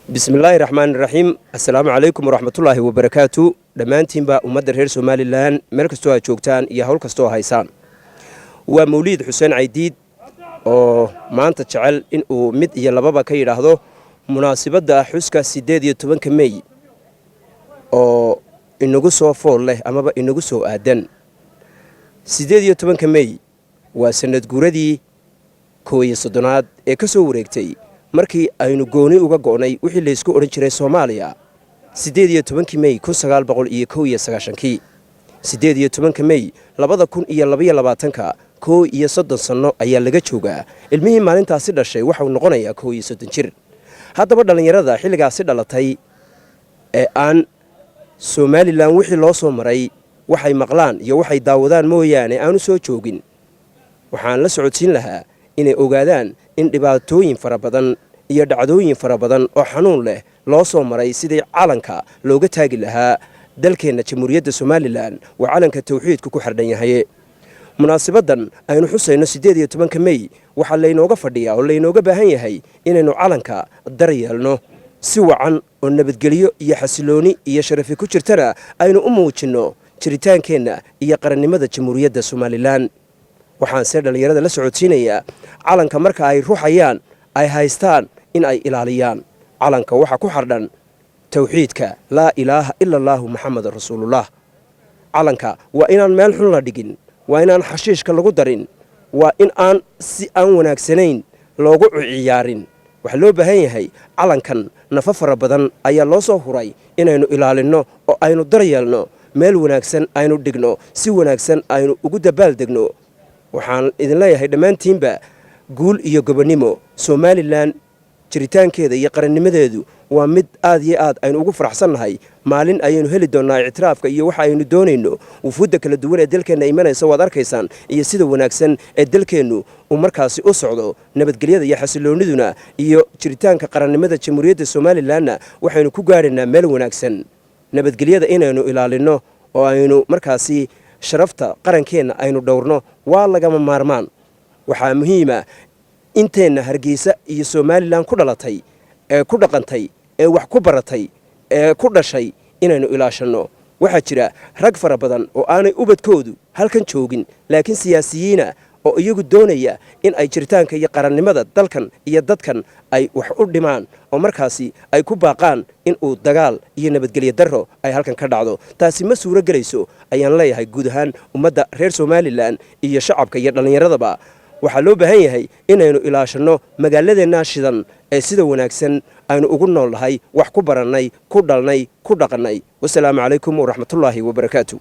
بسم الله الرحمن الرحيم السلام عليكم ورحمة الله وبركاته دمانتين با أمد الرئيس سومالي لان مركزتوها جوجتان يا هول كستوها هايسان وموليد حسين عيديد ما أنت تشعل إنه مد يلبابا كي يراهدو مناسبة دا حسكا سيداد يتوبن كمي إنه قصوا فور له أما با إنه قصوا آدن سيداد يتوبن كمي وسند قردي كوي صدناد إكسو وريكتي markii aynu gooni uga go'nay wixii la isku oran jiray Soomaaliya 18 May 1991 18 May 2022 koo iyo 30 sano ayaa laga joogaa ilmihii maalintaasi dhashay waxa uu noqonayaa koo iyo 30 jir haddaba dhalinyarada xilligaasi dhalatay ee aan Soomaaliland wixii loo soo maray waxay maqlaan iyo waxay daawadaan mooyaane aanu soo joogin waxaan la socodsiin lahaa inay ogaadaan in dhibaatooyin fara badan iyo dhacdooyin fara badan oo xanuun leh loo soo maray sidii calanka looga taagi lahaa dalkeena Jamhuuriyadda Soomaaliland waa calanka tawxiidku ku xirdan yahay munaasabadan aynu xusayno 18 May waxa laynooga fadhiyaa oo laynooga baahan yahay inaynu calanka daryeelno si wacan oo nabadgelyo iyo xasilooni iyo sharaf ku jirtana aynu u muujino jiritaankeena iyo qarannimada Jamhuuriyadda Soomaaliland waxaan se dhalinyarada la socodsiinayaa calanka marka ay ruuxayaan ay haystaan in ay ilaaliyaan calanka waxa ku xardhan tawxiidka laa ilaaha illa allah muhammadur rasuulullah calanka waa inaan meel xun la dhigin waa inaan xashiishka lagu darin waa in aan si aan wanaagsanayn loogu ciyaarin waxa loo baahan yahay calankan nafa fara badan ayaa loo soo huray inaynu ilaalino oo aynu daryeelno meel wanaagsan aynu dhigno si wanaagsan aynu ugu dabaal degno waxaan idin leeyahay dhamaantiinba guul iyo gobonimo Soomaaliland jiritaankeeda iyo qarannimadeedu waa mid aad iyo aad aynu ugu faraxsanahay maalin ayaynu heli doonaa ictiraafka iyo waxa aynu doonayno wufuudda kala duwan ee dalkeena imanaysa waad arkaysaan iyo sida wanaagsan ee dalkeenu uu markaasi u socdo nabadgelyada iyo xasilooniduna iyo jiritaanka qarannimada Jamhuuriyadda Soomaaliland waxaynu ku gaaraynaa meel wanaagsan nabadgelyada inaynu ilaalino oo aynu markaasi sharafta qarankeena aynu dhowrno waa lagama maarmaan waxa muhiim ah inteena Hargeysa iyo Soomaaliland ku dhalatay ee ku dhaqantay ee wax ku baratay ee ku dhashay inaynu ilaashano waxa jira rag fara badan oo aanay ubadkoodu halkan joogin laakiin siyaasiyiina oo iyagu doonaya in ay jiritaanka iyo qarannimada dalkan iyo dadkan ay wax u dhimaan oo markaasi ay ku baaqaan in uu dagaal iyo nabadgelyo darro ay halkan ka dhacdo taasi ma suuro galayso ayaan leeyahay guud ahaan ummadda reer Soomaaliland iyo shacabka iyo dhalinyaradaba waxa loo baahan yahay inaynu ilaashano magaaladeena shidan ee sida wanaagsan aynu ugu noolahay wax ku baranay ku dhalnay ku dhaqanay wassalaamu calaykum wa rahmatullaahi wa barakaatuh